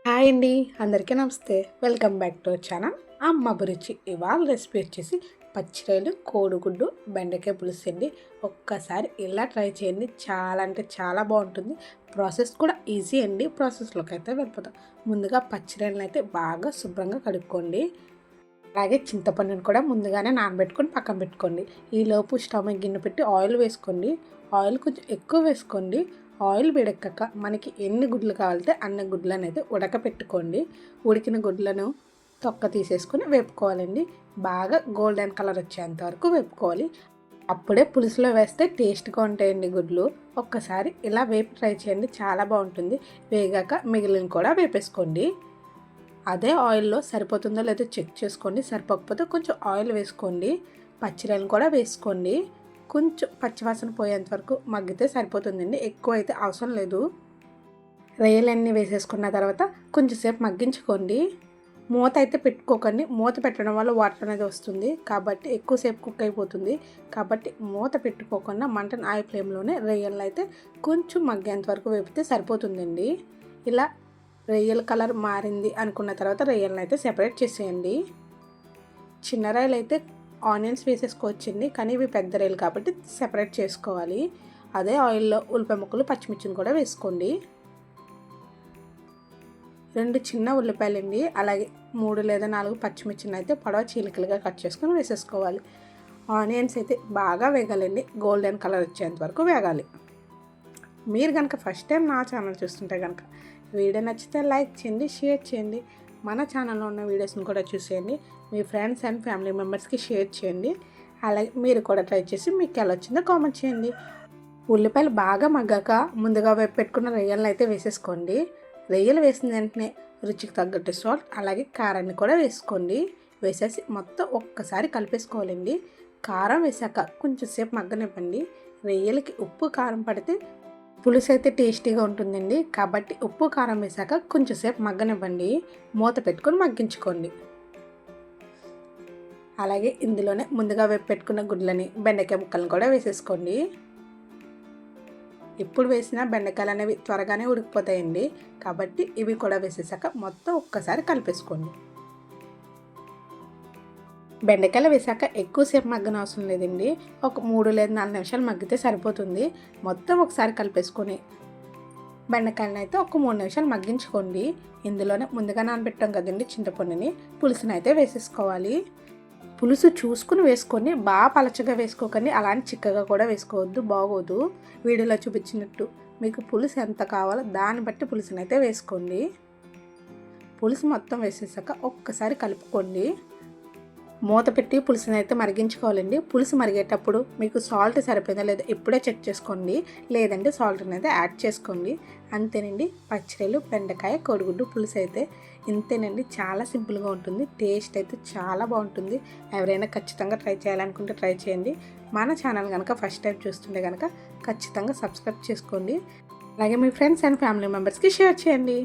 Hi అండి, అందరికీ నమస్తే. Welcome back to our channel అమ్మ అభిరుచి. ఇవాళ రెసిపీ వచ్చేసి పచ్చిరొయ్యలు, కోడిగుడ్డు, బెండకాయ పులుసు అండి. ఒక్కసారి ఇలా ట్రై చేయండి, చాలా అంటే చాలా బాగుంటుంది. ప్రాసెస్ కూడా ఈజీ అండి. ప్రాసెస్లోకి అయితే వెళ్ళిపోతాం. ముందుగా పచ్చిరొయ్యలను అయితే బాగా శుభ్రంగా కడుక్కోండి. అలాగే చింతపండుని కూడా ముందుగానే నానబెట్టుకొని పక్కన పెట్టుకోండి. ఈలోపు స్టవ్ మీద గిన్నె పెట్టి ఆయిల్ వేసుకోండి. ఆయిల్ కొంచెం ఎక్కువ వేసుకోండి. ఆయిల్ వేడెక్కాక మనకి ఎన్ని గుడ్లు కావాలంటే అన్ని గుడ్లను అయితే ఉడకపెట్టుకోండి. ఉడికిన గుడ్లను తొక్క తీసేసుకొని వేపుకోవాలండి. బాగా గోల్డెన్ కలర్ వచ్చేంత వరకు వేపుకోవాలి. అప్పుడే పులుసులో వేస్తే టేస్ట్గా ఉంటాయండి గుడ్లు. ఒక్కసారి ఇలా వేపి ట్రై చేయండి, చాలా బాగుంటుంది. వేగాక మిగిలిన కూడా వేపేసుకోండి. అదే ఆయిల్లో సరిపోతుందో లేదో చెక్ చేసుకోండి. సరిపోకపోతే కొంచెం ఆయిల్ వేసుకోండి. పచ్చిరొయ్యలను కూడా వేసుకోండి. కొంచెం పచ్చివాసన పోయేంత వరకు మగ్గితే సరిపోతుందండి, ఎక్కువ అయితే అవసరం లేదు. రొయ్యలన్నీ వేసేసుకున్న తర్వాత కొంచెంసేపు మగ్గించుకోండి. మూత అయితే పెట్టుకోకండి. మూత పెట్టడం వల్ల వాటర్ అనేది వస్తుంది కాబట్టి ఎక్కువసేపు కుక్ అయిపోతుంది. కాబట్టి మూత పెట్టుకోకుండా మంటను హై ఫ్లేమ్లోనే రొయ్యలను అయితే కొంచెం మగ్గేంత వరకు వేపితే సరిపోతుందండి. ఇలా రొయ్యల కలర్ మారింది అనుకున్న తర్వాత రొయ్యలను అయితే సెపరేట్ చేసేయండి. చిన్న రొయ్యలు అయితే ఆనియన్స్ వేసేసుకోవచ్చండి, కానీ ఇవి పెద్ద రొయ్యలు కాబట్టి సెపరేట్ చేసుకోవాలి. అదే ఆయిల్లో ఉల్లిపాయ ముక్కలు, పచ్చిమిర్చిని కూడా వేసుకోండి. 2 చిన్న ఉల్లిపాయలండి, అలాగే 3 లేదా 4 పచ్చిమిర్చిని అయితే పొడవ చీలికలుగా కట్ చేసుకొని వేసేసుకోవాలి. ఆనియన్స్ అయితే బాగా వేగాలండి, గోల్డెన్ కలర్ వచ్చేంత వరకు వేగాలి. మీరు కనుక ఫస్ట్ టైం నా ఛానల్ చూస్తుంటే కనుక వీడియో నచ్చితే లైక్ చేయండి, షేర్ చేయండి. మన ఛానల్లో ఉన్న వీడియోస్ని కూడా చూసేయండి. మీ ఫ్రెండ్స్ అండ్ ఫ్యామిలీ మెంబర్స్కి షేర్ చేయండి. అలాగే మీరు కూడా ట్రై చేసి మీకు ఎలా వచ్చిందో కామెంట్ చేయండి. ఉల్లిపాయలు బాగా మగ్గాక ముందుగా వేపు పెట్టుకున్న రొయ్యలను అయితే వేసేసుకోండి. రొయ్యలు వేసిన వెంటనే రుచికి తగ్గట్టు సాల్ట్, అలాగే కారాన్ని కూడా వేసుకోండి. వేసేసి మొత్తం ఒక్కసారి కలిపేసుకోవాలండి. కారం వేసాక కొంచెం సేపు మగ్గనివ్వండి. రొయ్యలకి ఉప్పు కారం పడితే పులుసు అయితే టేస్టీగా ఉంటుందండి. కాబట్టి ఉప్పు కారం వేసాక కొంచెం సేపు మగ్గనివ్వండి. మూత పెట్టుకొని మగ్గించుకోండి. అలాగే ఇందులోనే ముందుగా వేపు పెట్టుకున్న గుడ్లని, బెండకాయ ముక్కలను కూడా వేసేసుకోండి. ఇప్పుడు వేసిన బెండకాయలు అనేవి త్వరగానే ఉడికిపోతాయండి. కాబట్టి ఇవి కూడా వేసేసాక మొత్తం ఒక్కసారి కలిపేసుకోండి. బెండకాయలు వేసాక ఎక్కువసేపు మగ్గన అవసరం లేదండి. ఒక 3 లేదా 4 నిమిషాలు మగ్గితే సరిపోతుంది. మొత్తం ఒకసారి కలిపేసుకొని బెండకాయలను అయితే ఒక 3 నిమిషాలు మగ్గించుకోండి. ఇందులోనే ముందుగా నానబెట్టాం కదండి చింతపండుని, పులుసుని అయితే వేసేసుకోవాలి. పులుసు చూసుకుని వేసుకొని బాగా పలచగా వేసుకోకండి, అలానే చిక్కగా కూడా వేసుకోవద్దు, బాగోదు. వీడియోలో చూపించినట్టు మీకు పులుసు ఎంత కావాలో దాన్ని బట్టి పులుసుని అయితే వేసుకోండి. పులుసు మొత్తం వేసేసాక ఒక్కసారి కలుపుకోండి. మూత పెట్టి పులుసుని అయితే మరిగించుకోవాలండి. పులుసు మరిగేటప్పుడు మీకు సాల్ట్ సరిపోయిందా లేదా ఇప్పుడే చెక్ చేసుకోండి, లేదంటే సాల్ట్ అనేది యాడ్ చేసుకోండి. అంతేనండి, పచ్చిరొయ్యలు, బెండకాయ, కోడిగుడ్డు పులుసు అయితే ఇంతేనండి. చాలా సింపుల్గా ఉంటుంది, టేస్ట్ అయితే చాలా బాగుంటుంది. ఎవరైనా ఖచ్చితంగా ట్రై చేయాలనుకుంటే ట్రై చేయండి. మన ఛానల్ కనుక ఫస్ట్ టైం చూస్తుంటే కనుక ఖచ్చితంగా సబ్స్క్రైబ్ చేసుకోండి. అలాగే మీ ఫ్రెండ్స్ అండ్ ఫ్యామిలీ మెంబర్స్కి షేర్ చేయండి.